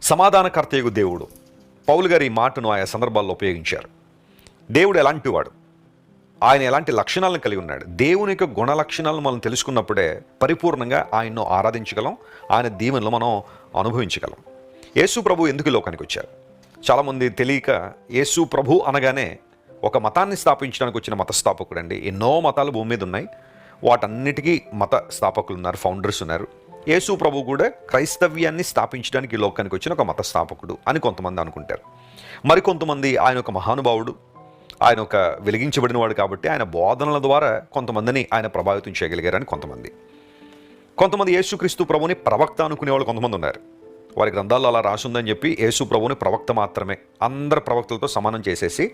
సమాధానకర్తయగు దేవుడు. పౌలు గారు ఈ మాటను ఆయా సందర్భాల్లో ఉపయోగించారు. దేవుడు ఎలాంటి వాడు, ఆయన ఎలాంటి లక్షణాలను కలిగి ఉన్నాడు, దేవుని యొక్క గుణ లక్షణాలను మనం తెలుసుకున్నప్పుడే పరిపూర్ణంగా ఆయన్ను ఆరాధించగలం, ఆయన దీవెనలు మనం అనుభవించగలం. యేసు ప్రభు ఎందుకు లోకానికి వచ్చారు? చాలామంది తెలియక యేసు ప్రభు అనగానే ఒక మతాన్ని స్థాపించడానికి వచ్చిన మత స్థాపకుడు అండి. ఎన్నో మతాలు భూమి మీద ఉన్నాయి, వాటన్నిటికీ మత స్థాపకులు ఉన్నారు, ఫౌండర్స్ ఉన్నారు. యేసు ప్రభు కూడా క్రైస్తవ్యాన్ని స్థాపించడానికి ఈ లోకానికి వచ్చిన ఒక మత స్థాపకుడు అని కొంతమంది అనుకుంటారు. మరికొంతమంది ఆయన ఒక మహానుభావుడు, ఆయన ఒక వెలిగించబడిన వాడు కాబట్టి ఆయన బోధనల ద్వారా కొంతమందిని ఆయన ప్రభావితం చేయగలిగారని కొంతమంది యేసుక్రీస్తు ప్రభుని ప్రవక్త అనుకునే వాళ్ళు కొంతమంది ఉన్నారు. వారి గ్రంథాల్లో అలా రాసుందని చెప్పి యేసు ప్రభుని ప్రవక్త మాత్రమే అందరు ప్రవక్తలతో సమానం చేసేసి,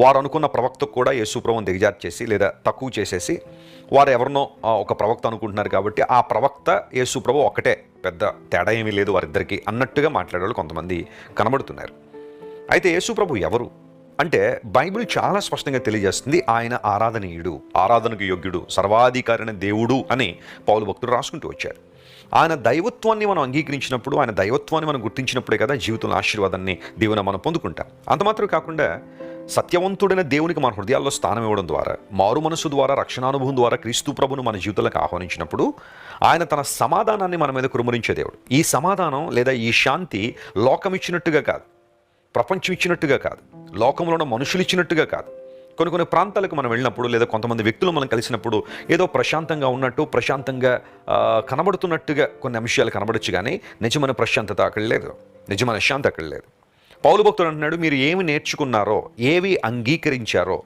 వారు అనుకున్న ప్రవక్తకు కూడా యేసు ప్రభుని దిగజారు చేసి లేదా తక్కువ చేసేసి, వారు ఎవరినో ఒక ప్రవక్త అనుకుంటున్నారు కాబట్టి ఆ ప్రవక్త యేసు ప్రభు ఒక్కటే, పెద్ద తేడా ఏమీ లేదు వారిద్దరికీ అన్నట్టుగా మాట్లాడేవాళ్ళు కొంతమంది కనబడుతున్నారు. అయితే యేసు ప్రభు ఎవరు అంటే బైబిల్ చాలా స్పష్టంగా తెలియజేస్తుంది, ఆయన ఆరాధనీయుడు, ఆరాధనకు యోగ్యుడు, సర్వాధికారైన దేవుడు అని పౌలు భక్తుడు రాసుకుంటూ వచ్చారు. ఆయన దైవత్వాన్ని మనం అంగీకరించినప్పుడు, ఆయన దైవత్వాన్ని మనం గుర్తించినప్పుడే కదా జీవితంలో ఆశీర్వాదాన్ని దీవెన మనం పొందుకుంటాం. అంత మాత్రం కాకుండా సత్యవంతుడైన దేవునికి మన హృదయాల్లో స్థానం ఇవ్వడం ద్వారా, మారు మనసు ద్వారా, రక్షణానుభవం ద్వారా క్రీస్తు ప్రభును మన జీవితంలోకి ఆహ్వానించినప్పుడు ఆయన తన సమాధానాన్ని మన మీద కురుమరించే దేవుడు. ఈ సమాధానం లేదా ఈ శాంతి లోకం ఇచ్చినట్టుగా కాదు, ప్రపంచం ఇచ్చినట్టుగా కాదు, లోకంలో ఉన్న మనుషులు ఇచ్చినట్టుగా కాదు. కొన్ని ప్రాంతాలకు మనం వెళ్ళినప్పుడు లేదా కొంతమంది వ్యక్తులు మనం కలిసినప్పుడు ఏదో ప్రశాంతంగా ఉన్నట్టు, ప్రశాంతంగా కనబడుతున్నట్టుగా కొన్ని అంశాలు కనబడచ్చు, కానీ నిజమైన ప్రశాంతత అక్కడ లేదు, నిజమైన శాంతి అక్కడ లేదు. పౌలు భక్తుడు అంటున్నాడు, మీరు ఏమి నేర్చుకున్నారో, ఏవి అంగీకరించారో,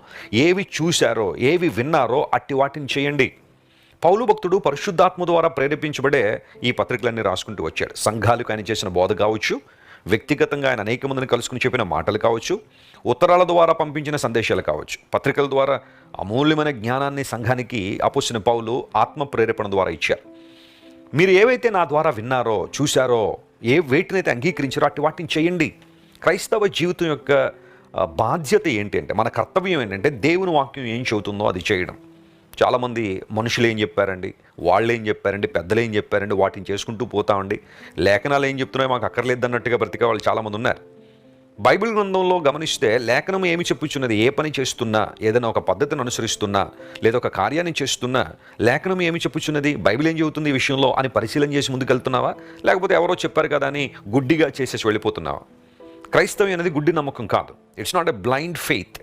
ఏవి చూశారో, ఏవి విన్నారో అట్టి వాటిని చేయండి. పౌలు భక్తుడు పరిశుద్ధాత్మ ద్వారా ప్రేరేపించబడే ఈ పత్రికలన్నీ రాసుకుంటూ వచ్చాడు. సంఘాలకు ఆయన చేసిన బోధ కావచ్చు, వ్యక్తిగతంగా ఆయన అనేక మందిని కలుసుకుని చెప్పిన మాటలు కావచ్చు, ఉత్తరాల ద్వారా పంపించిన సందేశాలు కావచ్చు, పత్రికల ద్వారా అమూల్యమైన జ్ఞానాన్ని సంఘానికి అపోస్తలుడైన పౌలు ఆత్మ ప్రేరేపణ ద్వారా ఇచ్చారు. మీరు ఏవైతే నా ద్వారా విన్నారో, చూశారో, వేటినైతే అంగీకరించారో అట్టి వాటిని చేయండి. క్రైస్తవ జీవితం యొక్క బాధ్యత ఏంటి అంటే, మన కర్తవ్యం ఏంటంటే దేవుని వాక్యం ఏం చెబుతుందో అది చేయడం. చాలామంది మనుషులు ఏం చెప్పారండి, వాళ్ళు ఏం చెప్పారండి, పెద్దలు ఏం చెప్పారండి, వాటిని చేసుకుంటూ పోతామండి. లేఖనాలు ఏం చెప్తున్నాయో మాకు అక్కర్లేదు అన్నట్టుగా బ్రతికే వాళ్ళు చాలామంది ఉన్నారు. బైబిల్ గ్రంథంలో గమనిస్తే లేఖనం ఏమి చెప్పుచున్నది, ఏ పని చేస్తున్నా, ఏదైనా ఒక పద్ధతిని అనుసరిస్తున్నా లేదా ఒక కార్యాన్ని చేస్తున్నా లేఖనం ఏమి చెప్పుచున్నది, బైబిల్ ఏం చెబుతుంది ఈ విషయంలో అని పరిశీలన చేసి ముందుకెళ్తున్నావా, లేకపోతే ఎవరో చెప్పారు కదా అని గుడ్డిగా చేసేసి వెళ్ళిపోతున్నావా? క్రైస్తవ్యం అనేది గుడ్డి నమ్మకం కాదు. It's not a blind faith.